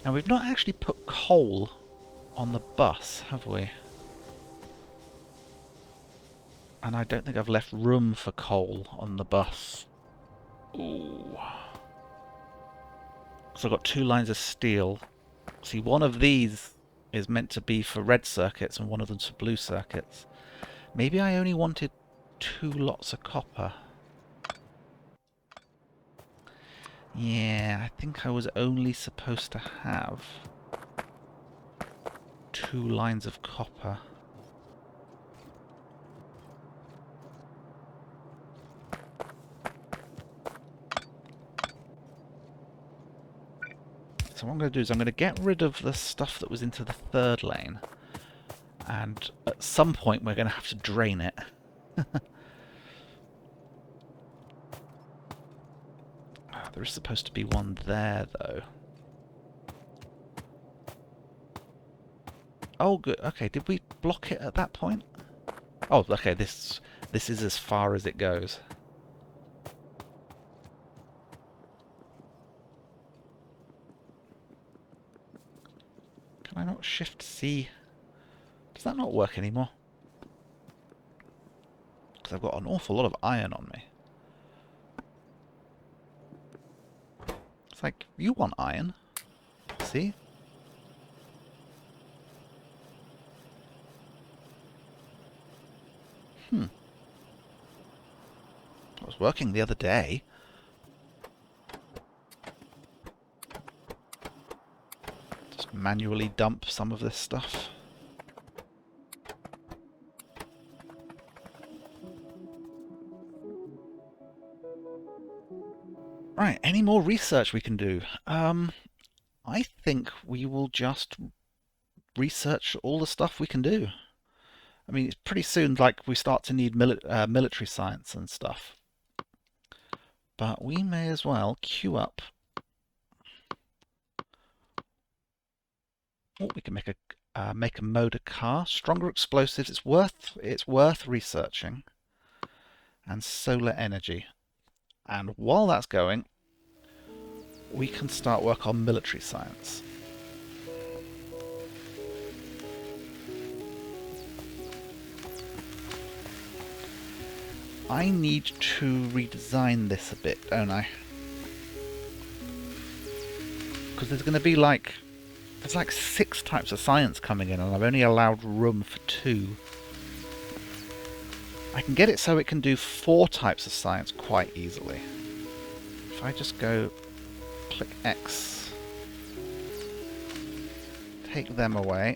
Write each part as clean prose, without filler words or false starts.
Now we've not actually put coal on the bus, have we? And I don't think I've left room for coal on the bus. Ooh. So I've got 2 lines of steel. See, one of these is meant to be for red circuits and one of them's for blue circuits. Maybe I only wanted 2 lots of copper. Yeah, I think I was only supposed to have 2 lines of copper. So what I'm going to do is I'm going to get rid of the stuff that was into the 3rd lane. And at some point we're going to have to drain it. There is supposed to be one there, though. Oh, good. Okay, did we block it at that point? Oh, okay, this is as far as it goes. Can I not Shift C? Does that not work anymore? Because I've got an awful lot of iron on me. It's like, you want iron. See? It was working the other day. Just manually dump some of this stuff. Right, any more research we can do? I think we will just research all the stuff we can do. I mean, it's pretty soon like we start to need military science and stuff. But we may as well queue up. Oh, we can make a motor car, stronger explosives. It's worth researching, and solar energy. And while that's going, we can start work on military science. I need to redesign this a bit, don't I? Because there's going to be there's like 6 types of science coming in, and I've only allowed room for 2. I can get it so it can do 4 types of science quite easily. If I just go click X, take them away,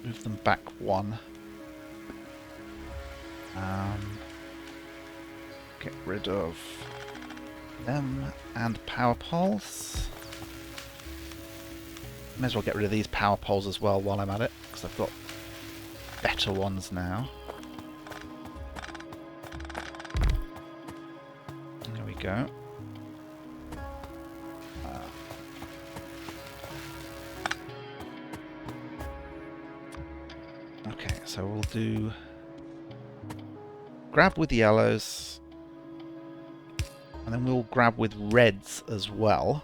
move them back 1, get rid of them and power poles. May as well get rid of these power poles as well while I'm at it, because I've got better ones now. There we go. Okay, so we'll do grab with yellows, and then we'll grab with reds as well.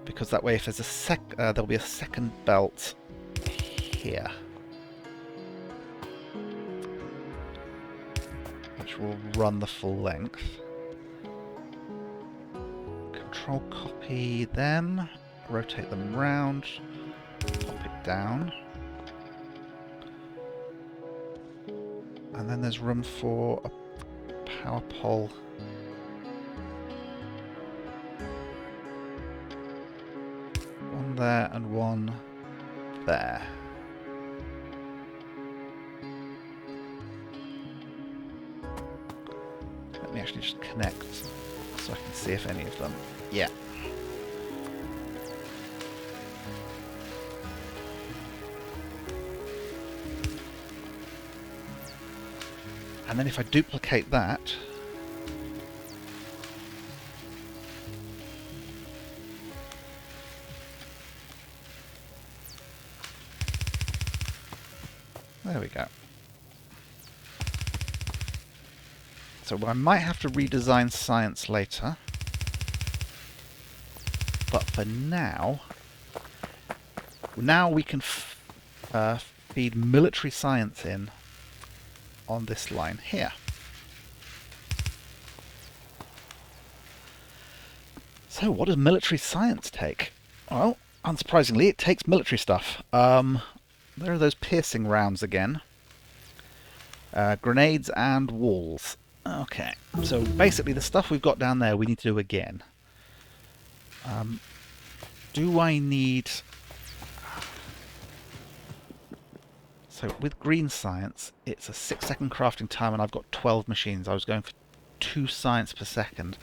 Because that way, if there's there'll be a second belt here, which will run the full length. Control copy them, rotate them round, pop it down, and then there's room for a power pole. One there and one there. Let me actually just connect so I can see if any of them... Yeah. And then if I duplicate that, there we go. So I might have to redesign science later. But for now we can feed military science in on this line here. So what does military science take? Well, unsurprisingly, it takes military stuff. There are those piercing rounds again. Grenades and walls. Okay, so basically the stuff we've got down there we need to do again. Do I need... So with green science, it's a 6-second crafting time and I've got 12 machines. I was going for 2 science per second.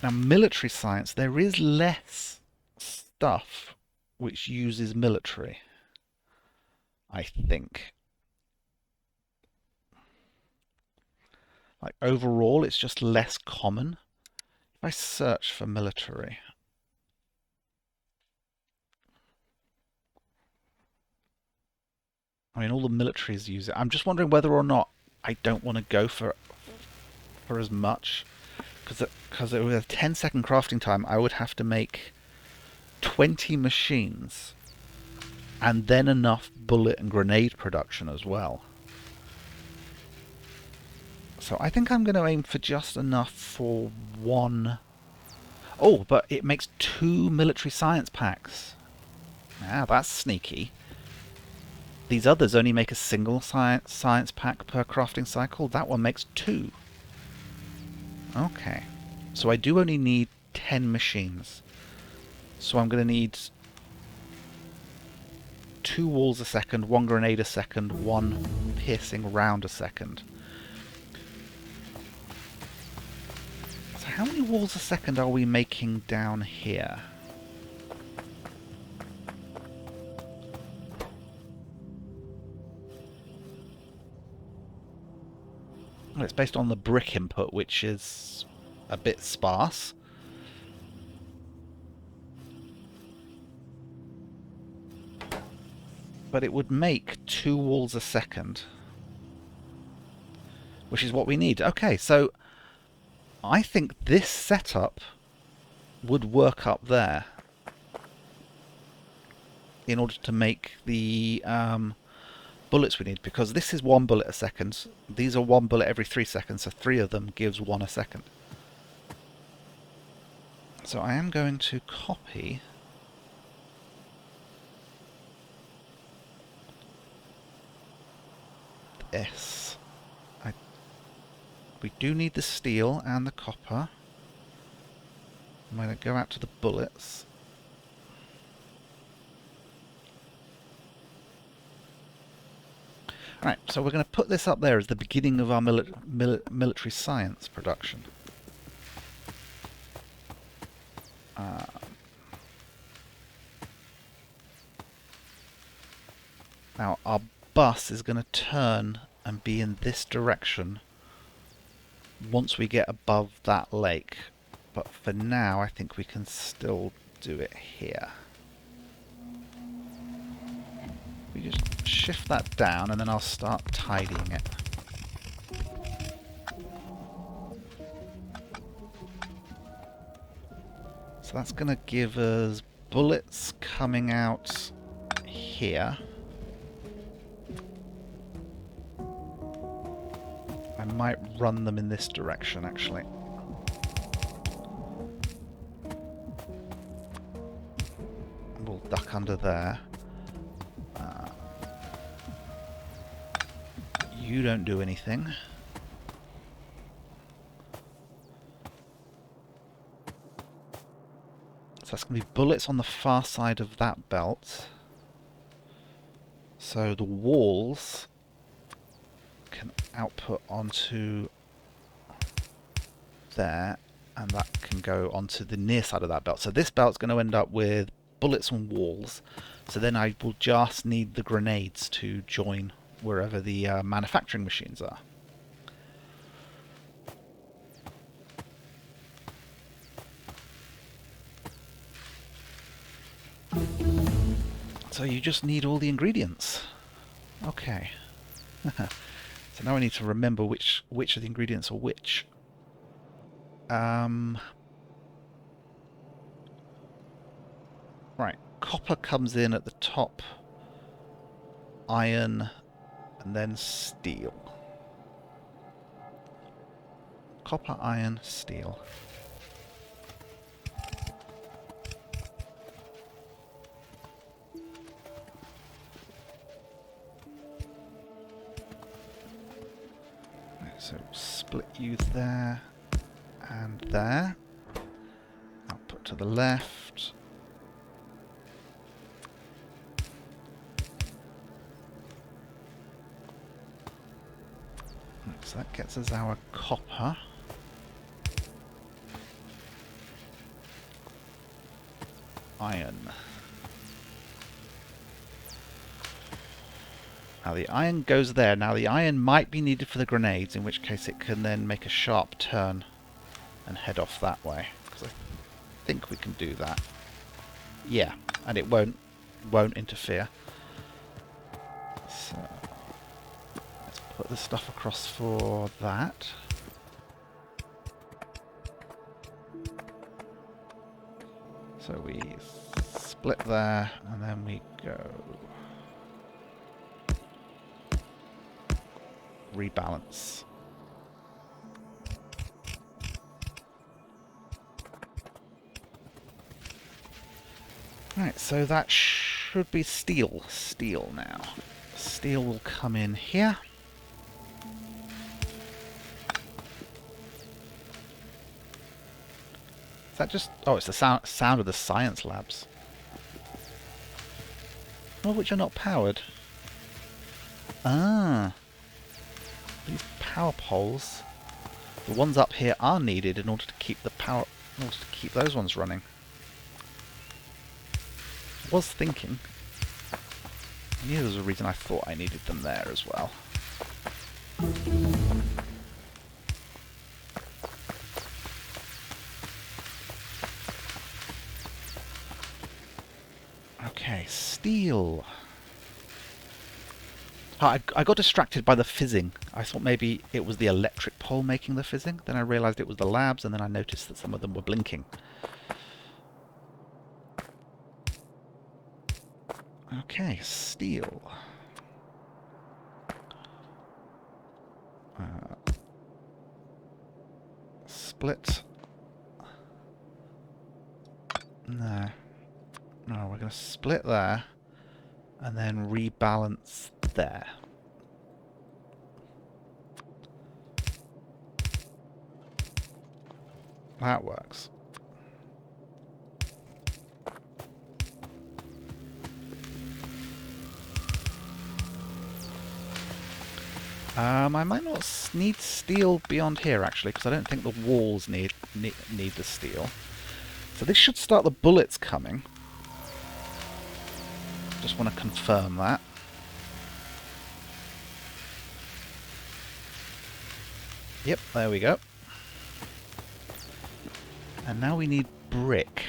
Now military science, there is less stuff which uses military, I think. Like overall, it's just less common. If I search for military... I mean, all the militaries use it. I'm just wondering whether or not I don't want to go for as much. Because with a 10-second crafting time, I would have to make 20 machines. And then enough bullet and grenade production as well. So I think I'm going to aim for just enough for 1... Oh, but it makes 2 military science packs. Ah, that's sneaky. These others only make a single science pack per crafting cycle. That one makes 2. Okay. So I do only need 10 machines. So I'm going to need 2 walls a second, 1 grenade a second, 1 piercing round a second. So how many walls a second are we making down here? Well, it's based on the brick input, which is a bit sparse. But it would make 2 walls a second, which is what we need. Okay, so I think this setup would work up there in order to make the bullets we need, because this is 1 bullet a second. These are 1 bullet every 3 seconds, so 3 of them gives 1 a second. So I am going to copy this. We do need the steel and the copper. I'm going to go out to the bullets. Right, so we're going to put this up there as the beginning of our military science production. Now our bus is going to turn and be in this direction once we get above that lake. But for now I think we can still do it here. We just shift that down and then I'll start tidying it. So that's going to give us bullets coming out here. I might run them in this direction actually. We'll duck under there. You don't do anything. So that's going to be bullets on the far side of that belt. So the walls can output onto there, and that can go onto the near side of that belt. So this belt's going to end up with bullets and walls. So then I will just need the grenades to join wherever the manufacturing machines are. So you just need all the ingredients. Okay. So now I need to remember which of the ingredients are which. Right, copper comes in at the top, iron, and then steel. Copper, iron, steel. Right, so split you there and there. I'll put to the left. Right, so that gets us our copper. Iron. Now the iron goes there. Now the iron might be needed for the grenades, in which case it can then make a sharp turn and head off that way. Because I think we can do that. Yeah, and it won't interfere. So let's put the stuff across for that. So we split there, and then we go rebalance. Right, so that should be steel. Steel now. Steel will come in here. Is that just... Oh, it's the sound of the science labs. All of which are not powered. Ah. These power poles, the ones up here are needed in order to keep the power... in order to keep those ones running. I was thinking. I knew there was a reason I thought I needed them there as well. Okay, steel. Oh, I got distracted by the fizzing. I thought maybe it was the electric pole making the fizzing. Then I realised it was the labs, and then I noticed that some of them were blinking. Okay, steel. Split. No. No, we're going to split there, and then rebalance there. That works. I might not need steel beyond here, actually, because I don't think the walls need the steel. So this should start the bullets coming. Just want to confirm that. Yep, there we go. And now we need brick.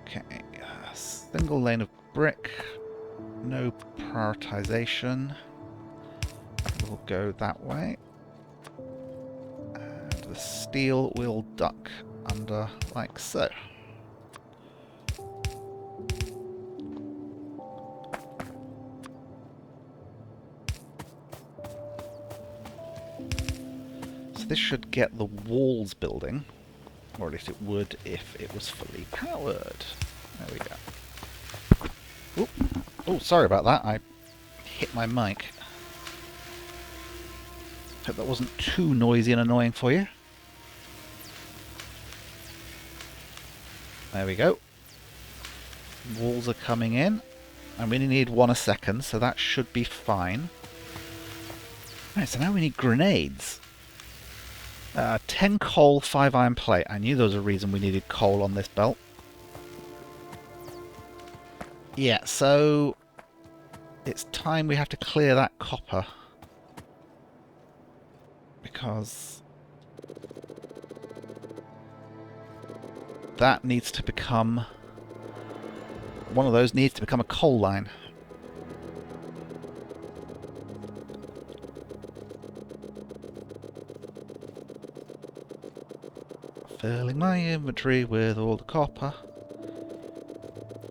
Okay, single lane of brick. No prioritization. We'll go that way. And the steel will duck under like so. So this should get the walls building, or at least it would if it was fully powered. There we go. Oop. Oh, sorry about that. I hit my mic. Hope that wasn't too noisy and annoying for you. There we go. Walls are coming in. I only need one a second, so that should be fine. Right, so now we need grenades. 10 coal, 5 iron plate. I knew there was a reason we needed coal on this belt. Yeah, so it's time we have to clear that copper. Because that needs to become... one of those needs to become a coal line. Filling my inventory with all the copper.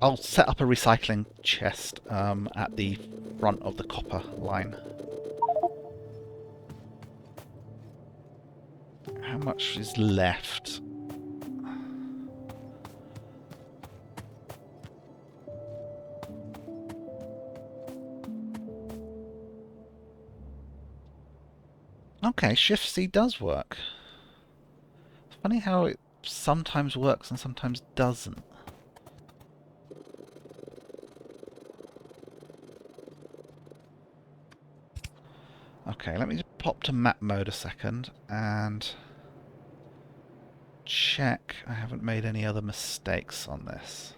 I'll set up a recycling chest at the front of the copper line. How much is left? Okay, Shift C does work. It's funny how it sometimes works and sometimes doesn't. Okay, let me just pop to map mode a second and check I haven't made any other mistakes on this.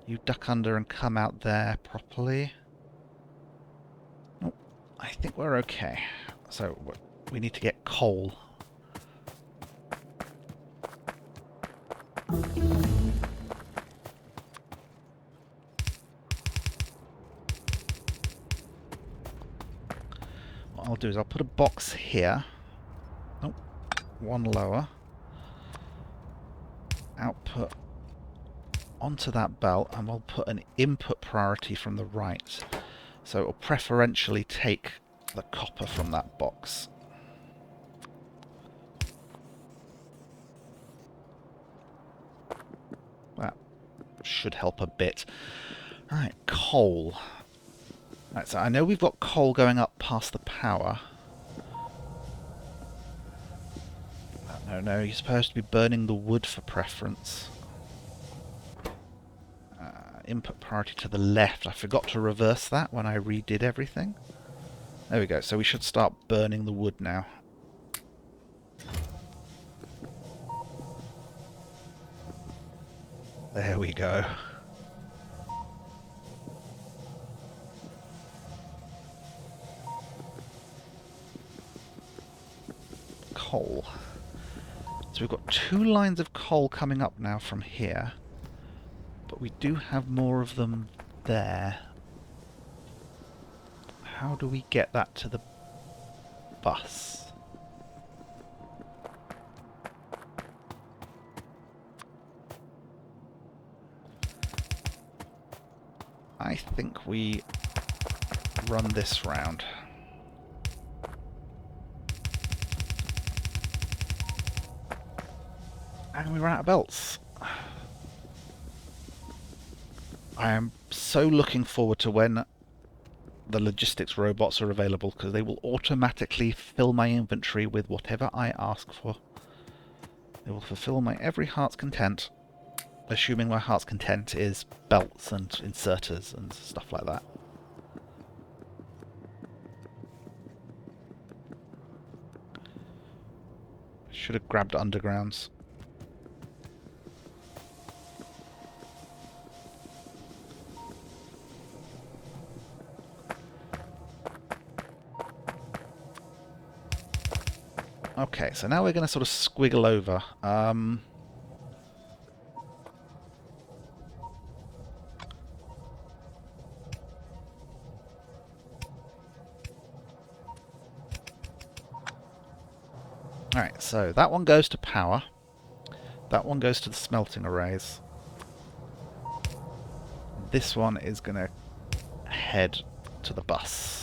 You duck under and come out there properly. Oh, I think we're okay. So we need to get coal. What I'll do is I'll put a box here. Oh, one lower. Output onto that belt, and we'll put an input priority from the right. So it will preferentially take the copper from that box. That should help a bit. Right, coal. Right, so I know we've got coal going up past the power. No, you're supposed to be burning the wood for preference. Input priority to the left. I forgot to reverse that when I redid everything. There we go. So we should start burning the wood now. There we go. Coal. So we've got 2 lines of coal coming up now from here. But we do have more of them there. How do we get that to the bus? I think we run this round. And we run out of belts. I am so looking forward to when the logistics robots are available, because they will automatically fill my inventory with whatever I ask for. They will fulfill my every heart's content, assuming my heart's content is belts and inserters and stuff like that. Should have grabbed undergrounds. Okay, so now we're going to sort of squiggle over. Alright, so that one goes to power. That one goes to the smelting arrays. This one is going to head to the bus.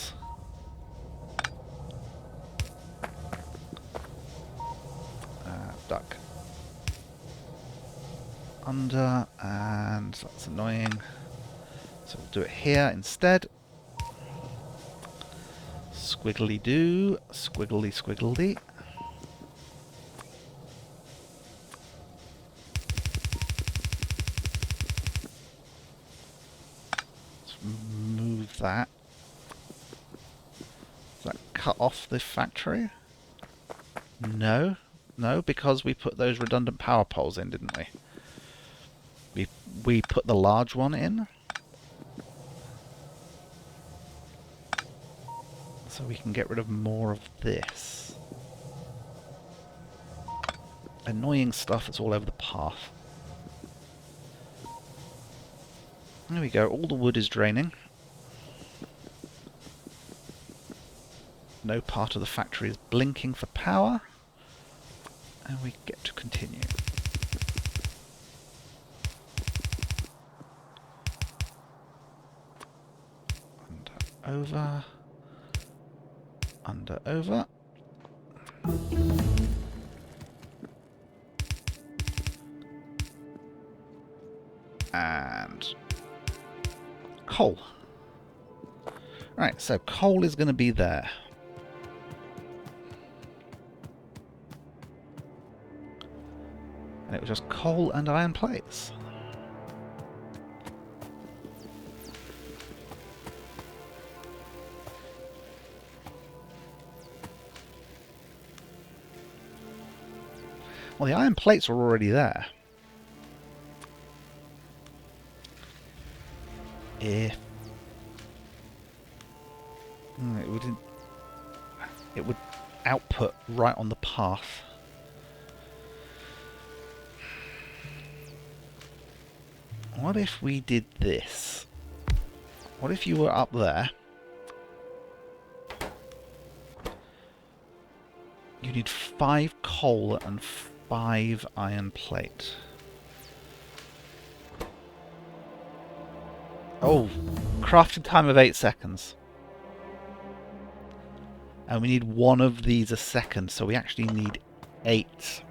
Duck. Under, and that's annoying. So we'll do it here instead. Squiggly do, squiggly squiggly. Let's move that. Does that cut off the factory? No. No, because we put those redundant power poles in, didn't we? We put the large one in. So we can get rid of more of this. annoying stuff that's all over the path. There we go, all the wood is draining. No part of the factory is blinking for power. And we get to continue. Under, over. Under, over. And coal. Right, so coal is going to be there. And it was just coal and iron plates. Well, the iron plates are already there. If it would output right on the path. What if we did this? What if you were up there? You need 5 coal and 5 iron plate. Oh, crafting time of 8 seconds. And we need 1 of these a second, so we actually need 8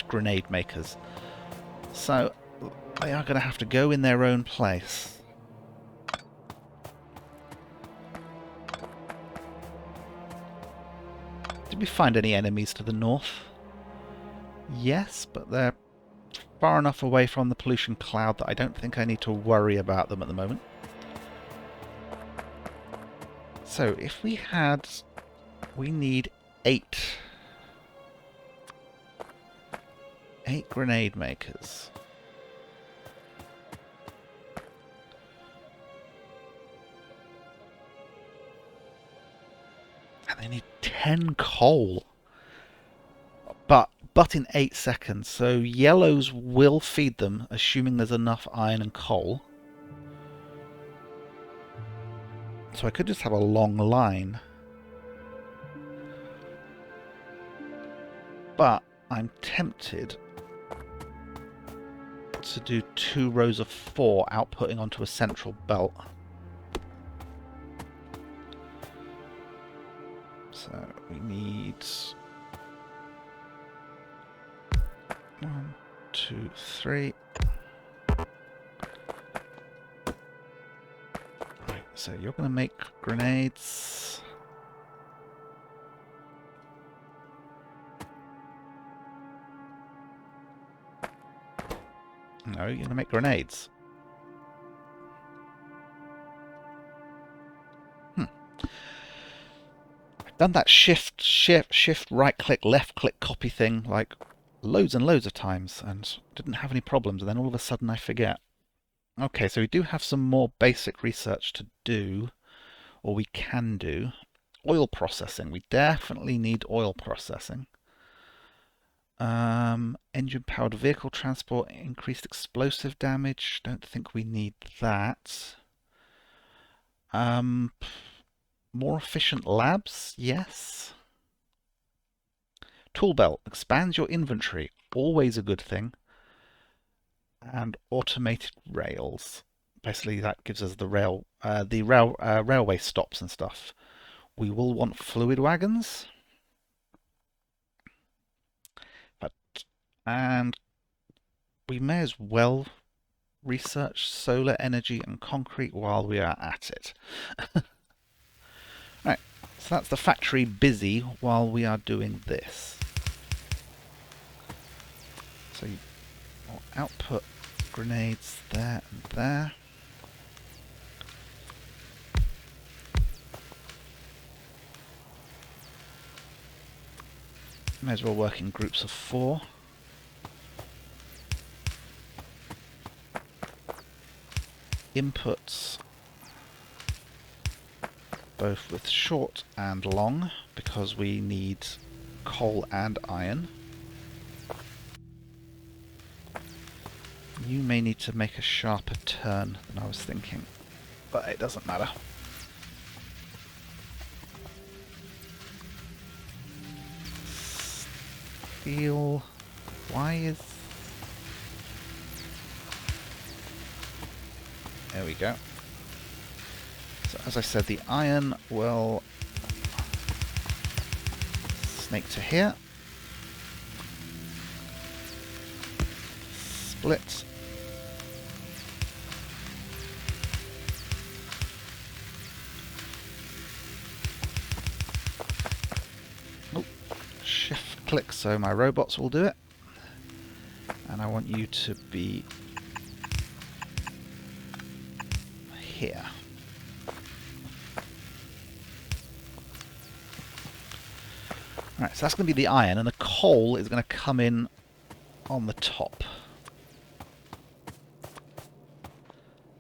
grenade makers. So they are going to have to go in their own place. Did we find any enemies to the north? Yes, but they're far enough away from the pollution cloud that I don't think I need to worry about them at the moment. So if we had... we need 8 grenade makers. And they need 10 coal. But in 8 seconds. So yellows will feed them, assuming there's enough iron and coal. So I could just have a long line. But I'm tempted to do 2 rows of 4 outputting onto a central belt. So we need 1, 2, 3. Right, so you're going to make grenades. No, you're going to make grenades. I've done that shift, right click, left click copy thing like loads and loads of times and didn't have any problems, and then all of a sudden I forget. Okay, so we do have some more basic research to do, or we can do. Oil processing. We definitely need oil processing. Engine-powered vehicle transport, increased explosive damage. Don't think we need that. More efficient labs, yes. Tool belt expands your inventory, always a good thing. And automated rails. Basically, that gives us the railway stops and stuff. We will want fluid wagons. And we may as well research solar energy and concrete while we are at it. Right, so that's the factory busy while we are doing this. So you output grenades there and there. May as well work in groups of 4. Inputs both with short and long because we need coal and iron. You may need to make a sharper turn than I was thinking, but it doesn't matter. Steel. Why is... There we go. So as I said, the iron will snake to here. Split. Oh, shift click so my robots will do it. And I want you to be here. Alright, so that's going to be the iron, and the coal is going to come in on the top.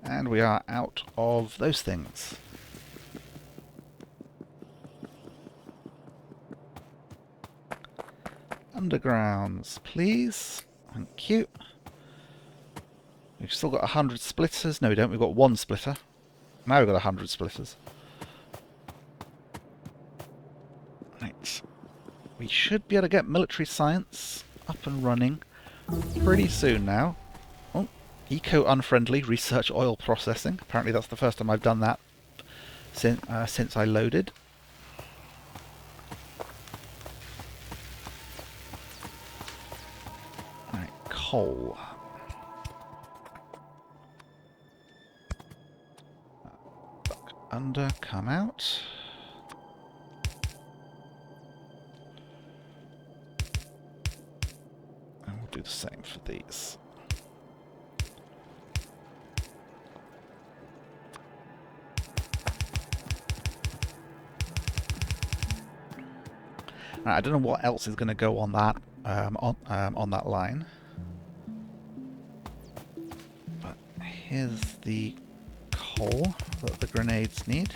And we are out of those things. Undergrounds, please. Thank you. We've still got 100 splitters. No, we don't. We've got 1 splitter. Now we've got 100 splitters. Right. We should be able to get military science up and running pretty soon now. Oh, eco-unfriendly research oil processing. Apparently that's the first time I've done that since I loaded. Right, coal. Back under, come out. Do the same for these. Right, I don't know what else is going to go on that on that line, but here's the coal that the grenades need.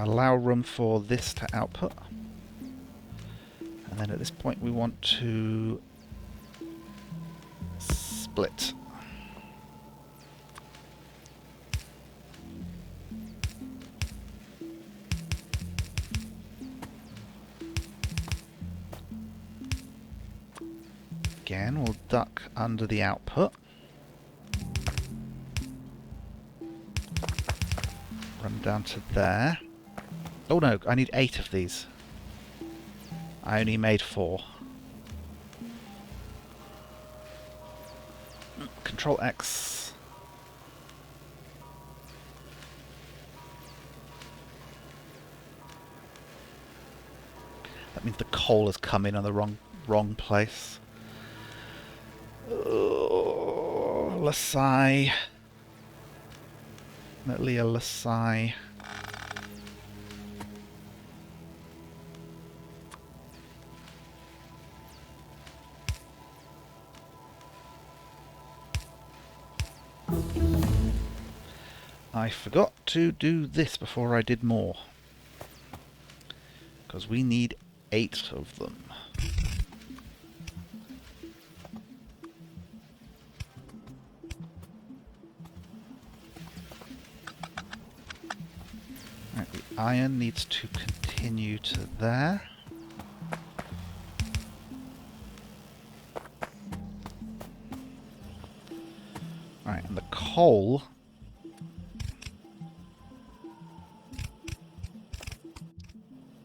Allow room for this to output. And then at this point we want to split. Again, we'll duck under the output. Run down to there. Oh no, I need 8 of these. I only made 4. Control X. That means the coal has come in on the wrong place. Oh, Lasai. Leah Lasai. I forgot to do this before I did more, because we need 8 of them. Right, the iron needs to continue to there. Right, and the coal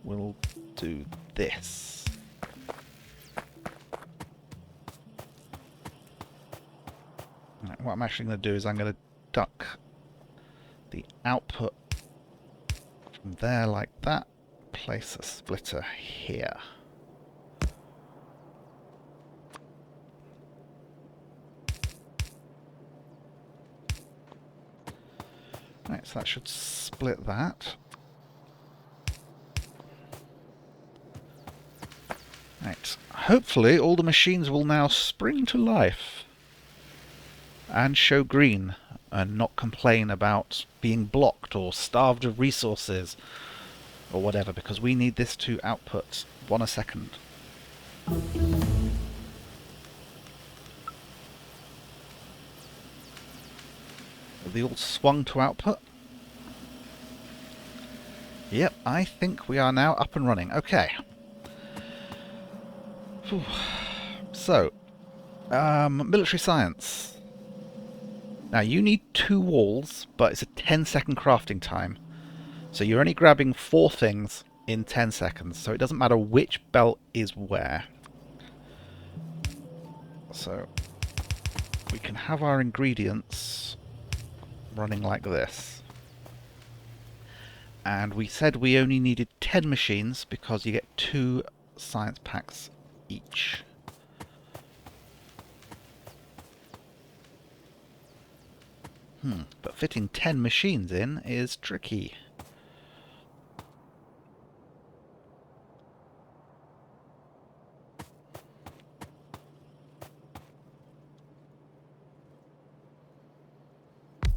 will do this. Right, what I'm actually going to do is I'm going to duck the output from there like that, place a splitter here. Right, so that should split that. Right, hopefully all the machines will now spring to life and show green and not complain about being blocked or starved of resources or whatever, because we need this to output 1 a second. Are they all swung to output? Yep, I think we are now up and running. Okay. Whew. So, military science. Now, you need 2 walls, but it's a 10-second crafting time. So you're only grabbing 4 things in 10 seconds, so it doesn't matter which belt is where. So we can have our ingredients running like this. And we said we only needed 10 machines because you get 2 science packs each. But fitting 10 machines in is tricky.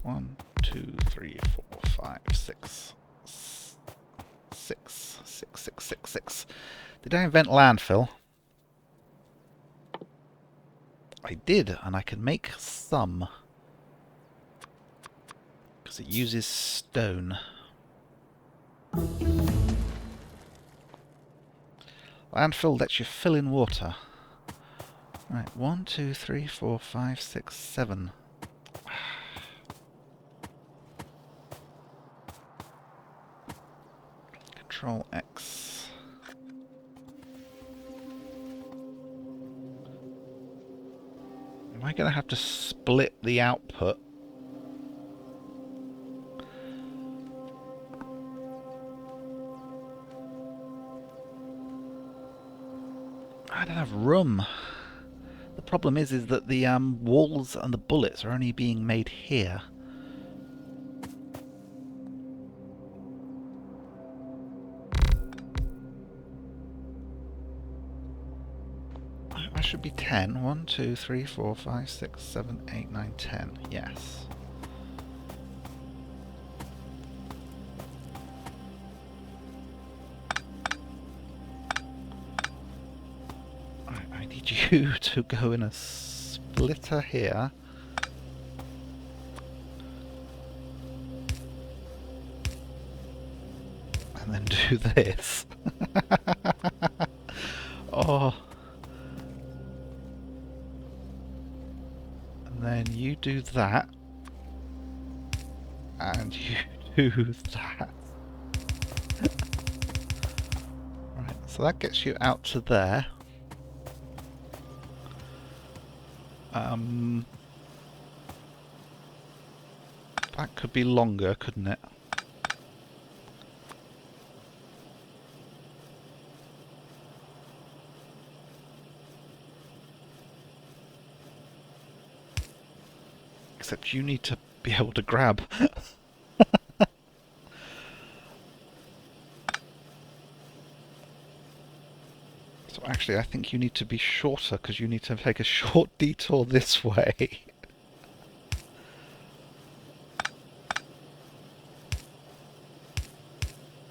One, two, three, four, five, six. Six. Did I invent landfill? I did, and I can make some. Because it uses stone. Landfill lets you fill in water. Right, 1, 2, 3, 4, 5, 6, 7. Control X. Am I going to have to split the output? I don't have room. The problem is that the walls and the bullets are only being made here. That should be 10. 1, 2, 3, 4, 5, 6, 7, 8, 9, 10. Yes. I need you to go in a splitter here. And then do this. Oh. And then you do that. And you do that. Right, so that gets you out to there. That could be longer, couldn't it? Except you need to be able to grab. So actually I think you need to be shorter because you need to take a short detour this way.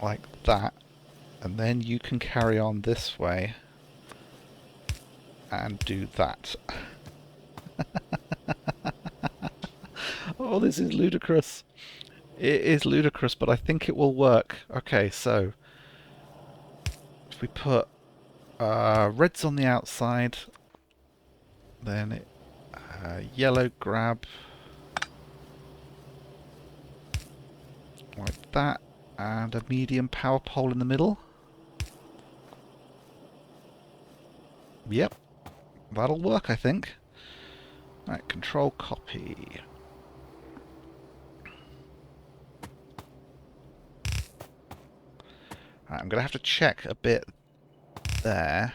Like that. And then you can carry on this way and do that. Oh, this is ludicrous. It is ludicrous, but I think it will work. Okay, so if we put reds on the outside, then yellow grab like that, and a medium power pole in the middle. Yep, that'll work, I think. Right, control copy. Right, I'm going to have to check a bit there.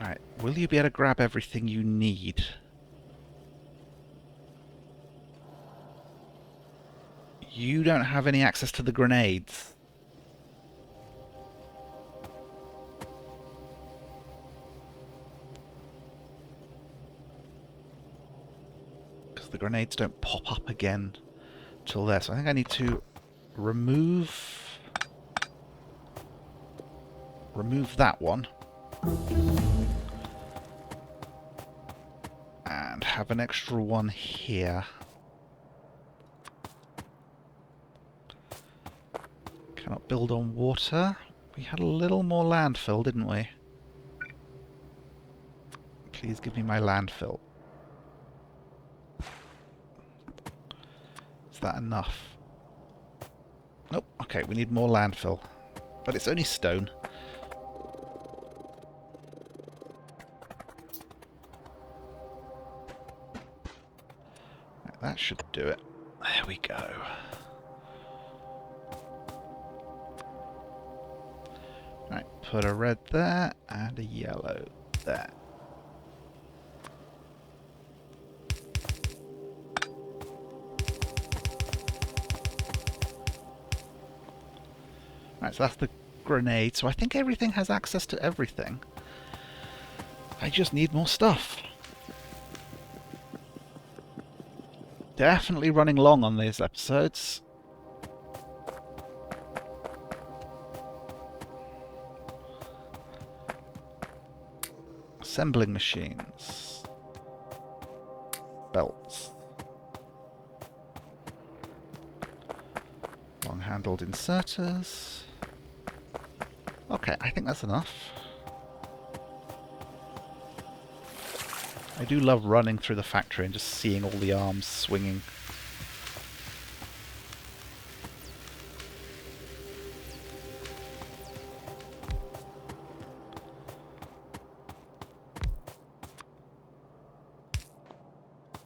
Right, will you be able to grab everything you need? You don't have any access to the grenades. Because the grenades don't pop up again till there. So I think I need to remove remove that one. And have an extra one here. Cannot build on water. We had a little more landfill, didn't we? Please give me my landfill. Is that enough? Nope. Okay, we need more landfill. But it's only stone. Right, that should do it. There we go. Right, put a red there and a yellow there. Right, so that's the grenade. So I think everything has access to everything. I just need more stuff. Definitely running long on these episodes. Assembling machines. Belts. Long-handled inserters. Okay, I think that's enough. I do love running through the factory and just seeing all the arms swinging.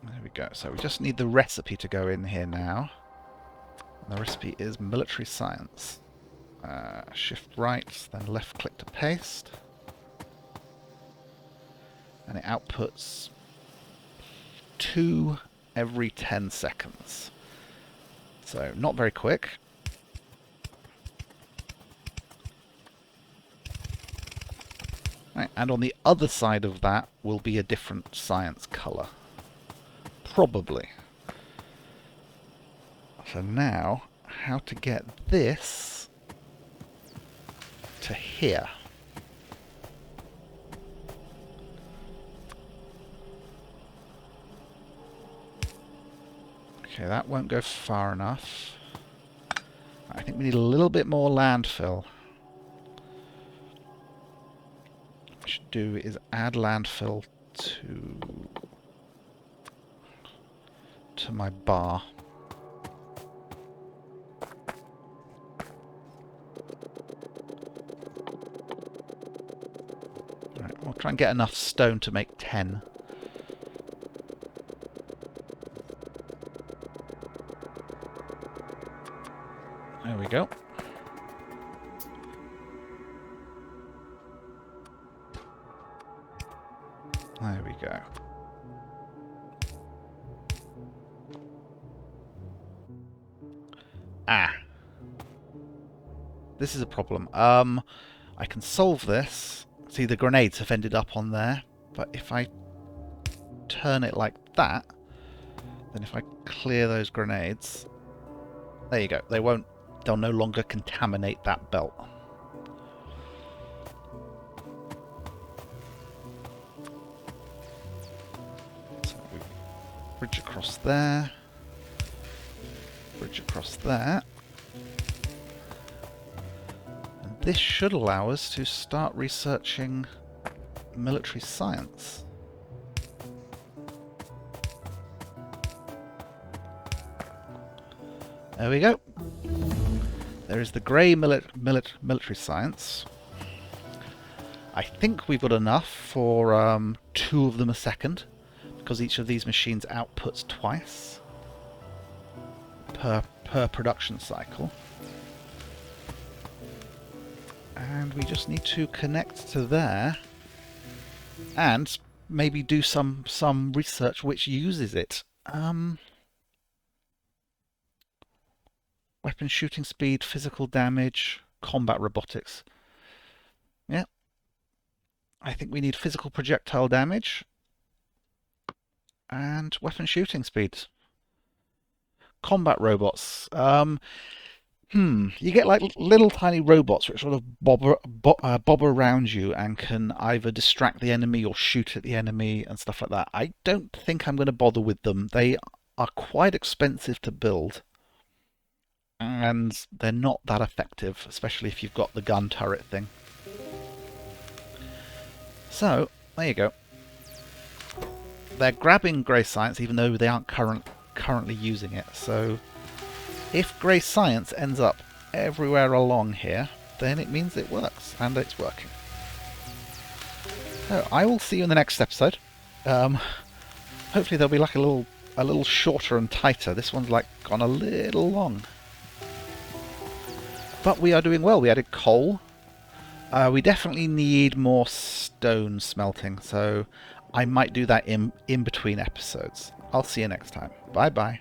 There we go. So we just need the recipe to go in here now. And the recipe is military science. Shift right, then left click to paste. And it outputs 2 every 10 seconds. So not very quick. Right, and on the other side of that will be a different science colour. Probably. So now, how to get this to here. Okay, that won't go far enough. I think we need a little bit more landfill. What we should do is add landfill to my bar. Right, we'll try and get enough stone to make 10. There we go. There we go. Ah. This is a problem. I can solve this. See, the grenades have ended up on there. But if I turn it like that, then if I clear those grenades... There you go. They'll no longer contaminate that belt. So we bridge across there. Bridge across there. And this should allow us to start researching military science. There we go. There is the grey military science. I think we've got enough for 2 of them a second, because each of these machines outputs twice per production cycle. And we just need to connect to there and maybe do some research which uses it. Weapon shooting speed, physical damage, combat robotics. Yeah. I think we need physical projectile damage and weapon shooting speed. Combat robots. You get like little tiny robots which sort of bob around you and can either distract the enemy or shoot at the enemy and stuff like that. I don't think I'm going to bother with them. They are quite expensive to build, and they're not that effective, especially if you've got the gun turret thing. So, there you go. They're grabbing Grey Science even though they aren't currently using it, so if Grey Science ends up everywhere along here, then it means it works, and it's working. So I will see you in the next episode. Hopefully they'll be like a little shorter and tighter. This one's like gone a little long. But we are doing well. We added coal. We definitely need more stone smelting, so I might do that in between episodes. I'll see you next time. Bye bye.